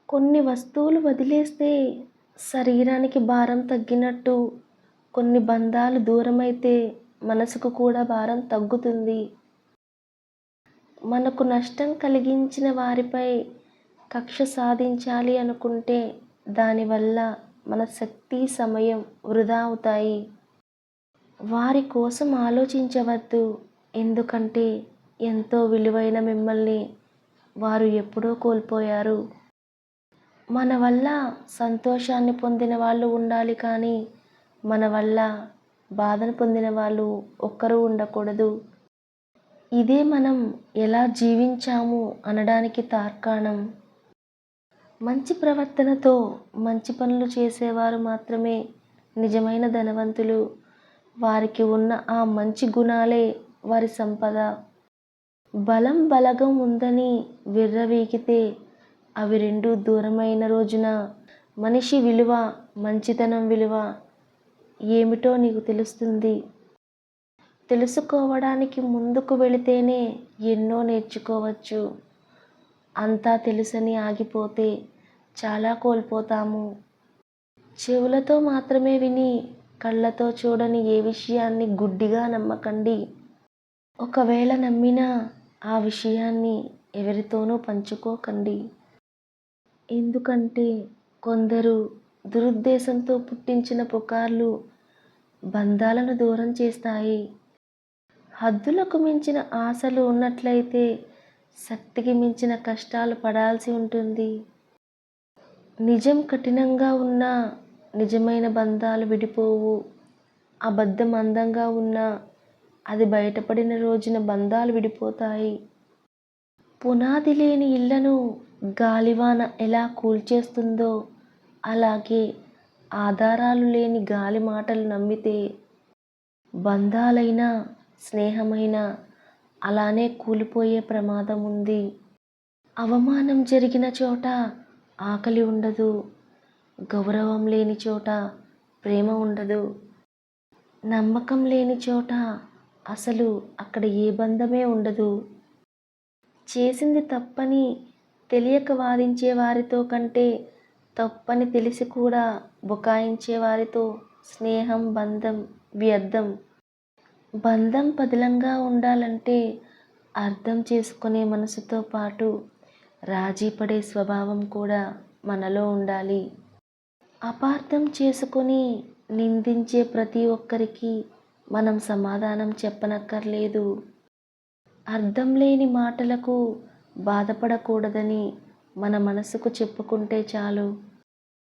కొన్ని వస్తువులు వదిలేస్తే శరీరానికి భారం తగ్గినట్టు, కొన్ని బంధాలు దూరమైతే మనసుకు కూడా భారం తగ్గుతుంది. మనకు నష్టం కలిగించిన వారిపై కక్ష సాధించాలి అనుకుంటే దానివల్ల మన శక్తి, సమయం వృధా అవుతాయి. వారి కోసం ఆలోచించవద్దు. ఎందుకంటే ఎంతో విలువైన మిమ్మల్ని వారు ఎప్పుడో కోల్పోయారు. మన వల్ల సంతోషాన్ని పొందిన వాళ్ళు ఉండాలి కానీ మన వల్ల బాధను పొందిన వాళ్ళు ఒక్కరూ ఉండకూడదు. ఇదే మనం ఎలా జీవించాము అనడానికి తార్కాణం. మంచి ప్రవర్తనతో మంచి పనులు చేసేవారు మాత్రమే నిజమైన ధనవంతులు. వారికి ఉన్న ఆ మంచి గుణాలే వారి సంపద. బలం బలగం ఉందని విర్రవీగితే అవి రెండూ దూరమైన రోజున మనిషి విలువ, మంచితనం విలువ ఏమిటో నీకు తెలుస్తుంది. తెలుసుకోవడానికి ముందుకు వెళితేనే ఎన్నో నేర్చుకోవచ్చు. అంతా తెలుసని ఆగిపోతే చాలా కోల్పోతాము. చెవులతో మాత్రమే విని కళ్ళతో చూడని ఏ విషయాన్ని గుడ్డిగా నమ్మకండి. ఒకవేళ నమ్మినా ఆ విషయాన్ని ఎవరితోనూ పంచుకోకండి. ఎందుకంటే కొందరు దురుద్దేశంతో పుట్టించిన పుకార్లు బంధాలను దూరం చేస్తాయి. హద్దులకు మించిన ఆశలు ఉన్నట్లయితే శక్తికి మించిన కష్టాలు పడాల్సి ఉంటుంది. నిజం కఠినంగా ఉన్నా నిజమైన బంధాలు విడిపోవు. అబద్ధం అందంగా ఉన్నా అది బయటపడిన రోజున బంధాలు విడిపోతాయి. పునాది లేని ఇళ్లను గాలివాన ఎలా కూల్చేస్తుందో అలాగే ఆధారాలు లేని గాలి మాటలు నమ్మితే బంధాలైనా స్నేహమైనా అలానే కూలిపోయే ప్రమాదం ఉంది. అవమానం జరిగిన చోట ఆకలి ఉండదు. గౌరవం లేని చోట ప్రేమ ఉండదు. నమ్మకం లేని చోట అసలు అక్కడ ఏ బంధమే ఉండదు. చేసింది తప్పని తెలియక వాదించే వారితో కంటే తప్పని తెలిసి కూడా బుకాయించే వారితో స్నేహం, బంధం వ్యర్థం. బంధం పదిలంగా ఉండాలంటే అర్థం చేసుకునే మనసుతో పాటు రాజీ పడే స్వభావం కూడా మనలో ఉండాలి. అపార్థం చేసుకొని నిందించే ప్రతి ఒక్కరికి మనం సమాధానం చెప్పనక్కర్లేదు. అర్థం లేని మాటలకు బాధపడకూడదని మన మనసుకు చెప్పుకుంటే చాలు.